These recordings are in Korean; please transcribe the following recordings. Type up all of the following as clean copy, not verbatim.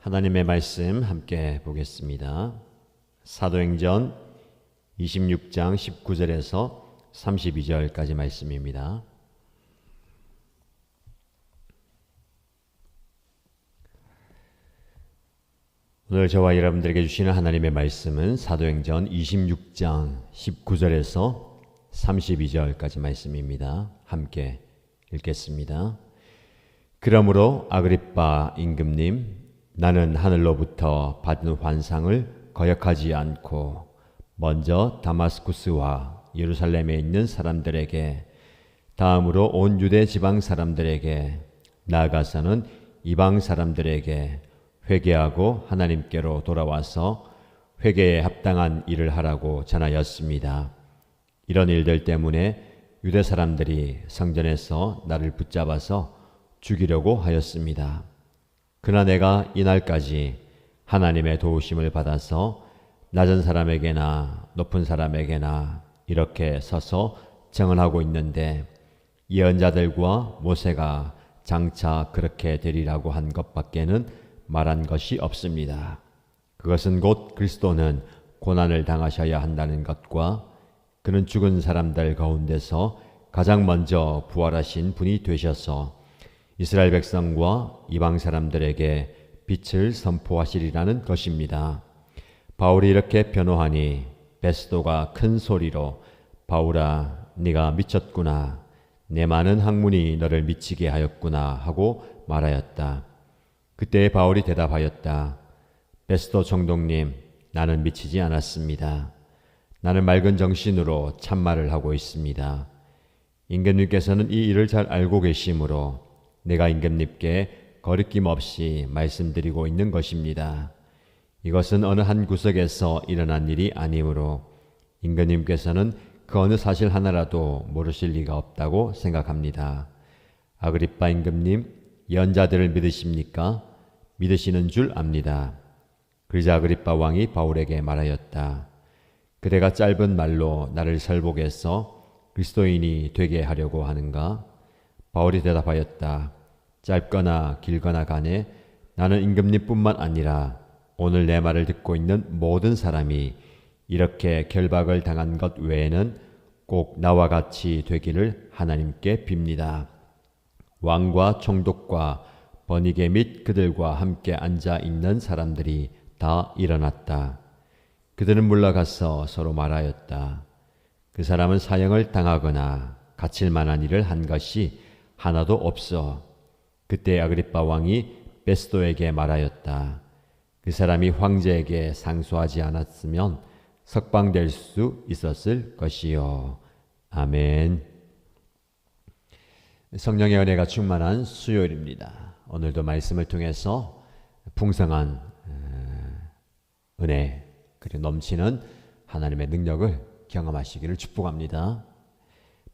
하나님의 말씀 함께 보겠습니다. 사도행전 26장 19절에서 32절까지 말씀입니다. 오늘 저와 여러분들에게 주시는 하나님의 말씀은 사도행전 26장 19절에서 32절까지 말씀입니다. 함께 읽겠습니다. 그러므로 아그리빠 임금님, 나는 하늘로부터 받은 환상을 거역하지 않고 먼저 다마스쿠스와 예루살렘에 있는 사람들에게, 다음으로 온 유대 지방 사람들에게, 나아가서는 이방 사람들에게 회개하고 하나님께로 돌아와서 회개에 합당한 일을 하라고 전하였습니다. 이런 일들 때문에 유대 사람들이 성전에서 나를 붙잡아서 죽이려고 하였습니다. 그러나 내가 이날까지 하나님의 도우심을 받아서 낮은 사람에게나 높은 사람에게나 이렇게 서서 증언하고 있는데, 예언자들과 모세가 장차 그렇게 되리라고 한 것밖에는 말한 것이 없습니다. 그것은 곧 그리스도는 고난을 당하셔야 한다는 것과 그는 죽은 사람들 가운데서 가장 먼저 부활하신 분이 되셔서 이스라엘 백성과 이방 사람들에게 빛을 선포하시리라는 것입니다. 바울이 이렇게 변호하니 베스도가 큰 소리로 바울아, 네가 미쳤구나. 내 많은 학문이 너를 미치게 하였구나 하고 말하였다. 그때 바울이 대답하였다. 베스도 총독님, 나는 미치지 않았습니다. 나는 맑은 정신으로 참말을 하고 있습니다. 임금님께서는 이 일을 잘 알고 계시므로 내가 임금님께 거리낌 없이 말씀드리고 있는 것입니다. 이것은 어느 한 구석에서 일어난 일이 아니므로 임금님께서는 그 어느 사실 하나라도 모르실 리가 없다고 생각합니다. 아그리빠 임금님, 예언자들을 믿으십니까? 믿으시는 줄 압니다. 그러자 아그리빠 왕이 바울에게 말하였다. 그대가 짧은 말로 나를 설복해서 그리스도인이 되게 하려고 하는가? 바울이 대답하였다. 짧거나 길거나 간에 나는 임금님뿐만 아니라 오늘 내 말을 듣고 있는 모든 사람이 이렇게 결박을 당한 것 외에는 꼭 나와 같이 되기를 하나님께 빕니다. 왕과 총독과 버니게 및 그들과 함께 앉아 있는 사람들이 다 일어났다. 그들은 물러가서 서로 말하였다. 그 사람은 사형을 당하거나 갇힐 만한 일을 한 것이 하나도 없어. 그때 아그리빠 왕이 베스도에게 말하였다. 그 사람이 황제에게 상소하지 않았으면 석방될 수 있었을 것이요. 아멘. 성령의 은혜가 충만한 수요일입니다. 오늘도 말씀을 통해서 풍성한 은혜 그리고 넘치는 하나님의 능력을 경험하시기를 축복합니다.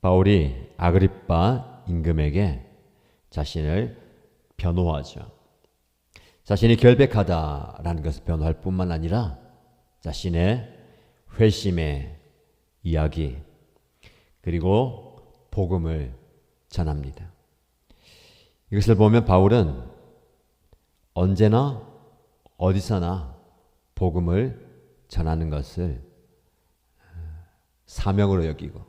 바울이 아그리빠 임금에게 자신을 변호하죠. 자신이 결백하다라는 것을 변호할 뿐만 아니라 자신의 회심의 이야기 그리고 복음을 전합니다. 이것을 보면 바울은 언제나 어디서나 복음을 전하는 것을 사명으로 여기고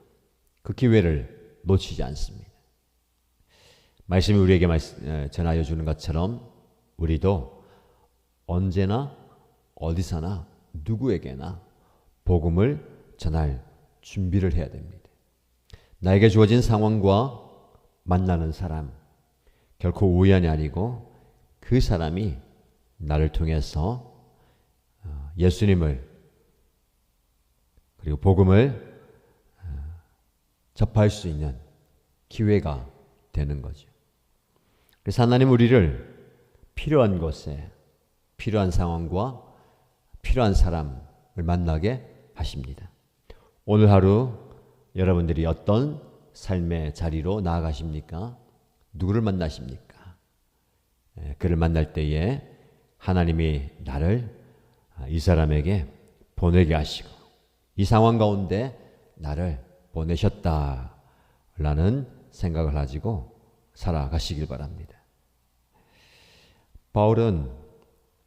그 기회를 놓치지 않습니다. 말씀이 우리에게 전하여 주는 것처럼 우리도 언제나 어디서나 누구에게나 복음을 전할 준비를 해야 됩니다. 나에게 주어진 상황과 만나는 사람 결코 우연이 아니고 그 사람이 나를 통해서 예수님을 그리고 복음을 접할 수 있는 기회가 되는 거죠. 그래서 하나님 우리를 필요한 곳에 필요한 상황과 필요한 사람을 만나게 하십니다. 오늘 하루 여러분들이 어떤 삶의 자리로 나아가십니까? 누구를 만나십니까? 그를 만날 때에 하나님이 나를 이 사람에게 보내게 하시고 이 상황 가운데 나를 보내셨다라는 생각을 가지고 살아가시길 바랍니다. 바울은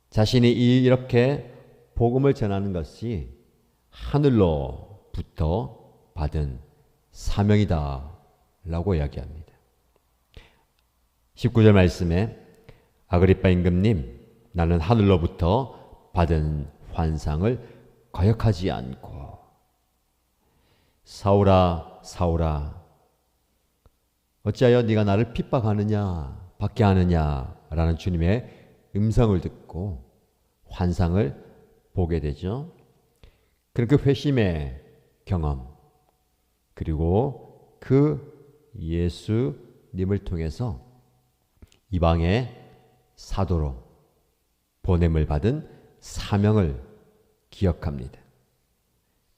자신이 이렇게 복음을 전하는 것이 하늘로부터 받은 사명이다 라고 이야기합니다. 19절 말씀에 아그리빠 임금님, 나는 하늘로부터 받은 환상을 거역하지 않고, 사울아 사울아 어찌하여 네가 나를 핍박하느냐 박해하느냐 라는 주님의 음성을 듣고 환상을 보게 되죠. 그런 그 회심의 경험, 그리고 그 예수님을 통해서 이방의 사도로 보냄을 받은 사명을 기억합니다.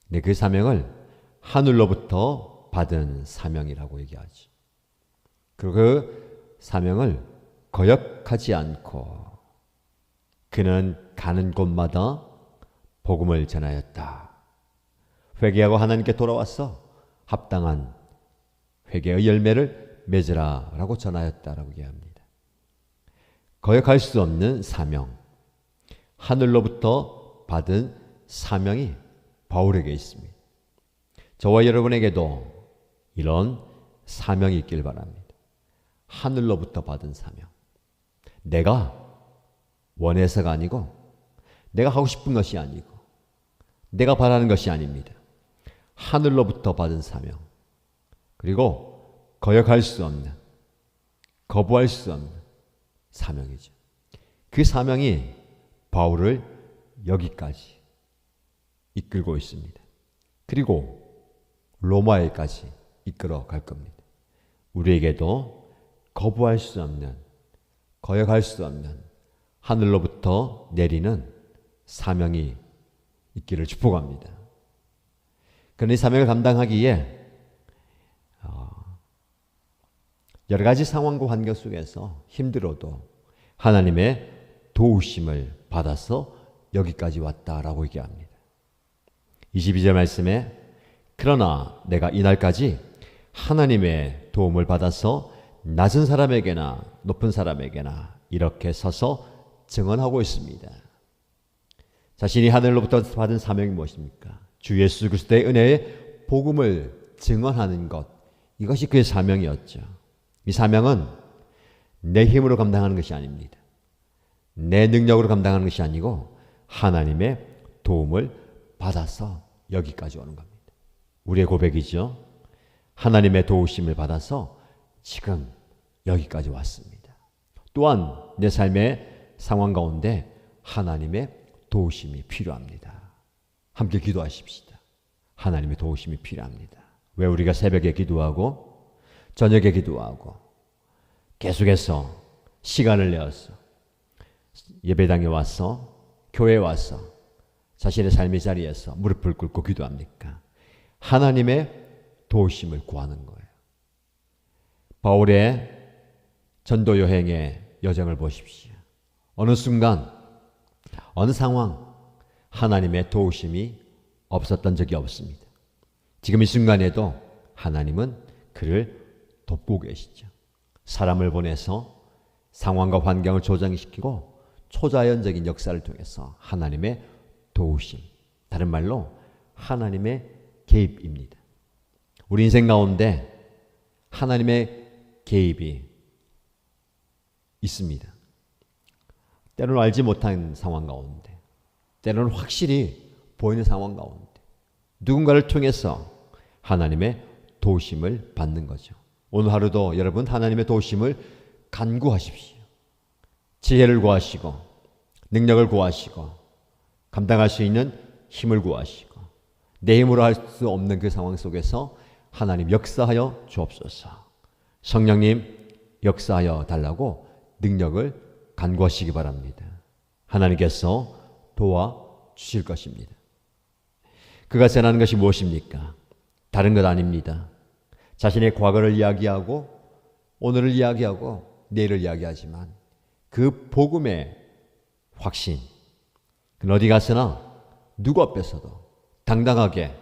네, 그 사명을 하늘로부터 받은 사명이라고 얘기하죠. 그리고 그 사명을 거역하지 않고 그는 가는 곳마다 복음을 전하였다. 회개하고 하나님께 돌아와서 합당한 회개의 열매를 맺으라 라고 전하였다라고 얘기합니다. 거역할 수 없는 사명, 하늘로부터 받은 사명이 바울에게 있습니다. 저와 여러분에게도 이런 사명이 있길 바랍니다. 하늘로부터 받은 사명. 내가 원해서가 아니고, 내가 하고 싶은 것이 아니고, 내가 바라는 것이 아닙니다. 하늘로부터 받은 사명. 그리고 거역할 수 없는, 거부할 수 없는 사명이죠. 그 사명이 바울을 여기까지 이끌고 있습니다. 그리고 로마에까지 이끌어 갈 겁니다. 우리에게도 거부할 수 없는, 거역할 수 없는 하늘로부터 내리는 사명이 있기를 축복합니다. 그런 이 사명을 감당하기에 여러 가지 상황과 환경 속에서 힘들어도 하나님의 도우심을 받아서 여기까지 왔다라고 얘기합니다. 22절 말씀에 그러나 내가 이날까지 하나님의 도움을 받아서 낮은 사람에게나 높은 사람에게나 이렇게 서서 증언하고 있습니다. 자신이 하늘로부터 받은 사명이 무엇입니까? 주 예수 그리스도의 은혜의 복음을 증언하는 것, 이것이 그의 사명이었죠. 이 사명은 내 힘으로 감당하는 것이 아닙니다. 내 능력으로 감당하는 것이 아니고 하나님의 도움을 받아서 여기까지 오는 겁니다. 우리의 고백이죠. 하나님의 도우심을 받아서 지금 여기까지 왔습니다. 또한 내 삶의 상황 가운데 하나님의 도우심이 필요합니다. 함께 기도하십시다. 하나님의 도우심이 필요합니다. 왜 우리가 새벽에 기도하고 저녁에 기도하고 계속해서 시간을 내어서 예배당에 와서 교회에 와서 자신의 삶의 자리에서 무릎을 꿇고 기도합니까? 하나님의 도우심을 구하는 거예요. 바울의 전도 여행의 여정을 보십시오. 어느 순간, 어느 상황 하나님의 도우심이 없었던 적이 없습니다. 지금 이 순간에도 하나님은 그를 돕고 계시죠. 사람을 보내서 상황과 환경을 조정시키고 초자연적인 역사를 통해서 하나님의 도우심, 다른 말로 하나님의 개입입니다. 우리 인생 가운데 하나님의 개입이 있습니다. 때로는 알지 못한 상황 가운데, 때로는 확실히 보이는 상황 가운데 누군가를 통해서 하나님의 도우심을 받는 거죠. 오늘 하루도 여러분 하나님의 도우심을 간구하십시오. 지혜를 구하시고 능력을 구하시고 감당할 수 있는 힘을 구하시고 내 힘으로 할 수 없는 그 상황 속에서 하나님 역사하여 주옵소서. 성령님 역사하여 달라고 능력을 간구하시기 바랍니다. 하나님께서 도와주실 것입니다. 그가 전하는 것이 무엇입니까? 다른 것 아닙니다. 자신의 과거를 이야기하고 오늘을 이야기하고 내일을 이야기하지만 그 복음의 확신, 그는 어디 가서나 누구 앞에서도 당당하게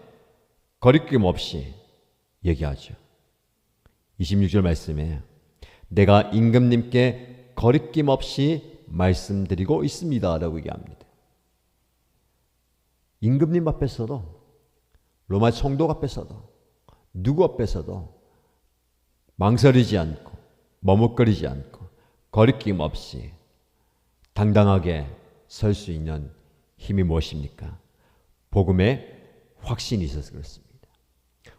거리낌 없이 얘기하죠. 26절 말씀에 내가 임금님께 거리낌 없이 말씀드리고 있습니다 라고 얘기합니다. 임금님 앞에서도, 로마 총독 앞에서도, 누구 앞에서도 망설이지 않고 머뭇거리지 않고 거리낌 없이 당당하게 설 수 있는 힘이 무엇입니까? 복음의 확신이 있어서 그렇습니다.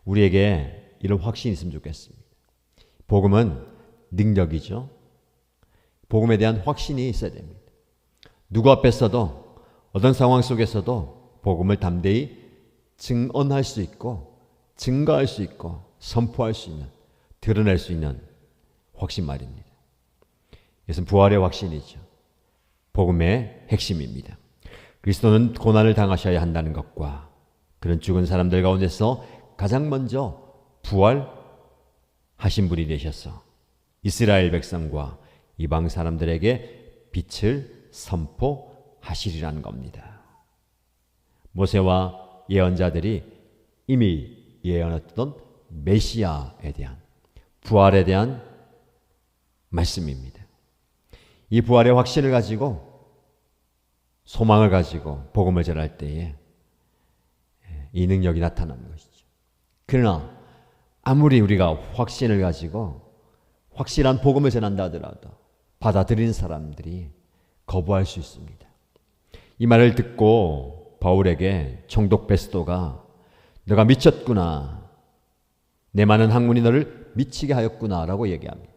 우리에게 이런 확신이 있으면 좋겠습니다. 복음은 능력이죠. 복음에 대한 확신이 있어야 됩니다. 누구 앞에서도 어떤 상황 속에서도 복음을 담대히 증언할 수 있고 증거할 수 있고 선포할 수 있는, 드러낼 수 있는 확신 말입니다. 이것은 부활의 확신이죠. 복음의 핵심입니다. 그리스도는 고난을 당하셔야 한다는 것과 그런 죽은 사람들 가운데서 가장 먼저 부활하신 분이 되셔서 이스라엘 백성과 이방 사람들에게 빛을 선포하시리라는 겁니다. 모세와 예언자들이 이미 예언했던 메시아에 대한, 부활에 대한 말씀입니다. 이 부활의 확신을 가지고, 소망을 가지고 복음을 전할 때에 이 능력이 나타나는 것이죠. 그러나 아무리 우리가 확신을 가지고 확실한 복음을 전한다 하더라도 받아들이는 사람들이 거부할 수 있습니다. 이 말을 듣고 바울에게 총독 베스도가 너가 미쳤구나, 내 많은 학문이 너를 미치게 하였구나 라고 얘기합니다.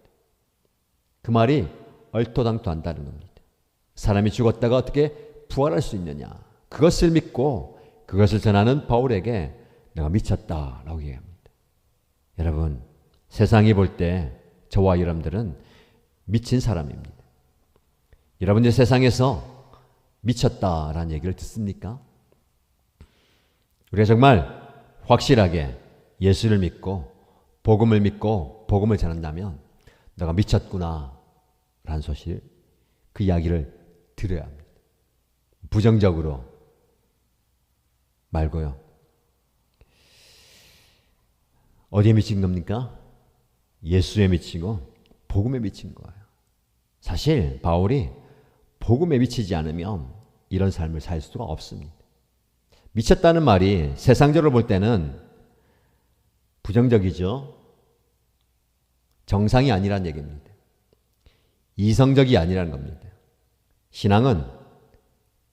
그 말이 얼토당토한다는 겁니다. 사람이 죽었다가 어떻게 부활할 수 있느냐, 그것을 믿고 그것을 전하는 바울에게 내가 미쳤다라고 얘기합니다. 여러분, 세상이 볼 때 저와 여러분들은 미친 사람입니다. 여러분들 세상에서 미쳤다라는 얘기를 듣습니까? 우리가 정말 확실하게 예수를 믿고 복음을 믿고 복음을 전한다면 너가 미쳤구나 라는 소식, 그 이야기를 들어야 합니다. 부정적으로 말고요. 어디에 미친 겁니까? 예수에 미치고 복음에 미친 거예요. 사실 바울이 복음에 미치지 않으면 이런 삶을 살 수가 없습니다. 미쳤다는 말이 세상적으로 볼 때는 부정적이죠. 정상이 아니란 얘기입니다. 이성적이 아니라는 겁니다. 신앙은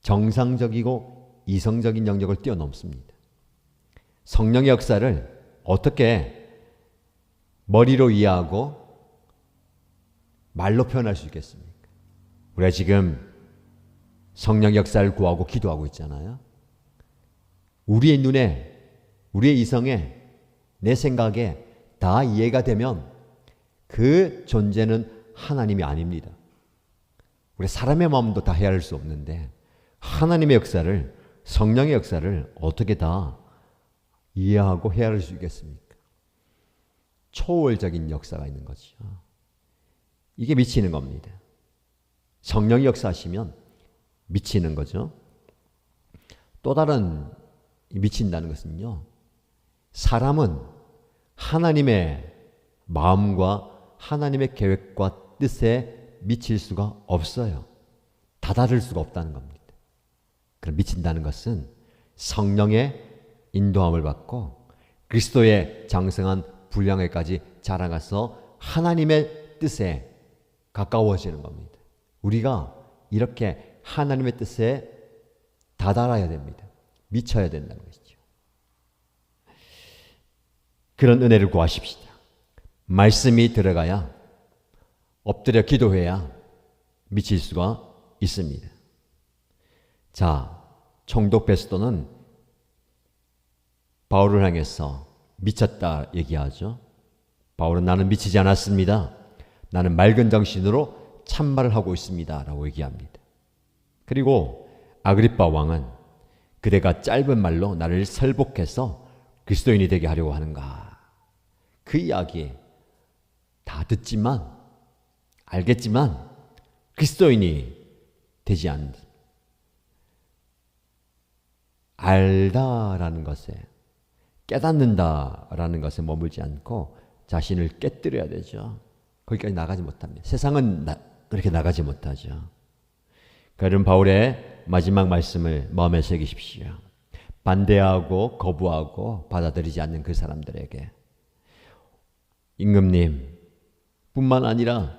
정상적이고 이성적인 영역을 뛰어넘습니다. 성령의 역사를 어떻게 머리로 이해하고 말로 표현할 수 있겠습니까? 우리가 지금 성령 역사를 구하고 기도하고 있잖아요. 우리의 눈에, 우리의 이성에, 내 생각에 다 이해가 되면 그 존재는 하나님이 아닙니다. 우리 사람의 마음도 다 헤아릴 수 없는데 하나님의 역사를, 성령의 역사를 어떻게 다 이해하고 헤아릴 수 있겠습니까? 초월적인 역사가 있는 거죠. 이게 미치는 겁니다. 성령이 역사하시면 미치는 거죠. 또 다른 미친다는 것은요, 사람은 하나님의 마음과 하나님의 계획과 뜻에 미칠 수가 없어요. 다다를 수가 없다는 겁니다. 그럼 미친다는 것은 성령의 인도함을 받고 그리스도의 장성한 분량에까지 자라가서 하나님의 뜻에 가까워지는 겁니다. 우리가 이렇게 하나님의 뜻에 다다라야 됩니다. 미쳐야 된다는 것이죠. 그런 은혜를 구하십시다. 말씀이 들어가야, 엎드려 기도해야 미칠 수가 있습니다. 자, 총독 베스도는 바울을 향해서 미쳤다 얘기하죠. 바울은 나는 미치지 않았습니다. 나는 맑은 정신으로 참말을 하고 있습니다 라고 얘기합니다. 그리고 아그리빠 왕은 그대가 짧은 말로 나를 설복해서 그리스도인이 되게 하려고 하는가, 그 이야기 다 듣지만, 알겠지만 그리스도인이 되지 않는, 알다라는 것에, 깨닫는다라는 것에 머물지 않고 자신을 깨뜨려야 되죠. 거기까지 나가지 못합니다. 세상은 그렇게 나가지 못하죠. 그런 바울의 마지막 말씀을 마음에 새기십시오. 반대하고 거부하고 받아들이지 않는 그 사람들에게 임금님 뿐만 아니라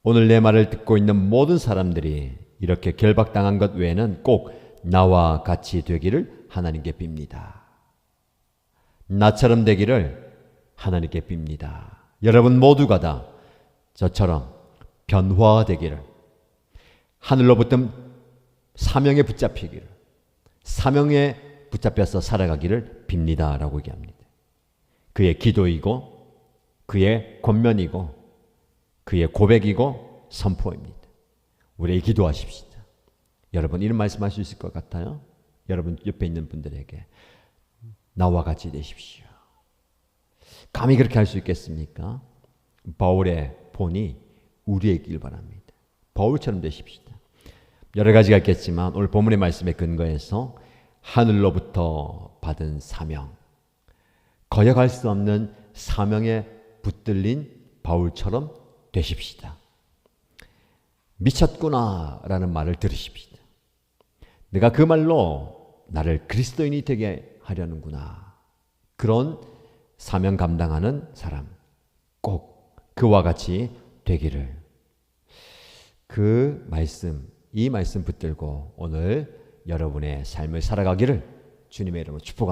오늘 내 말을 듣고 있는 모든 사람들이 이렇게 결박당한 것 외에는 꼭 나와 같이 되기를 하나님께 빕니다. 나처럼 되기를 하나님께 빕니다. 여러분 모두가 다 저처럼 변화되기를, 하늘로부터 사명에 붙잡히기를, 사명에 붙잡혀서 살아가기를 빕니다 라고 얘기합니다. 그의 기도이고 그의 권면이고 그의 고백이고 선포입니다. 우리 기도하십시다. 여러분 이런 말씀할 수 있을 것 같아요? 여러분 옆에 있는 분들에게 나와 같이 되십시오. 감히 그렇게 할 수 있겠습니까? 바울의 본이 우리의 길 바랍니다. 바울처럼 되십시다. 여러 가지가 있겠지만 오늘 본문의 말씀에 근거해서 하늘로부터 받은 사명, 거역할 수 없는 사명에 붙들린 바울처럼 되십시다. 미쳤구나 라는 말을 들으십시다. 내가 그 말로 나를 그리스도인이 되게 하려는구나. 그런 사명 감당하는 사람, 꼭 그와 같이 되기를, 그 말씀, 이 말씀 붙들고 오늘 여러분의 삶을 살아가기를 주님의 이름으로 축복합니다.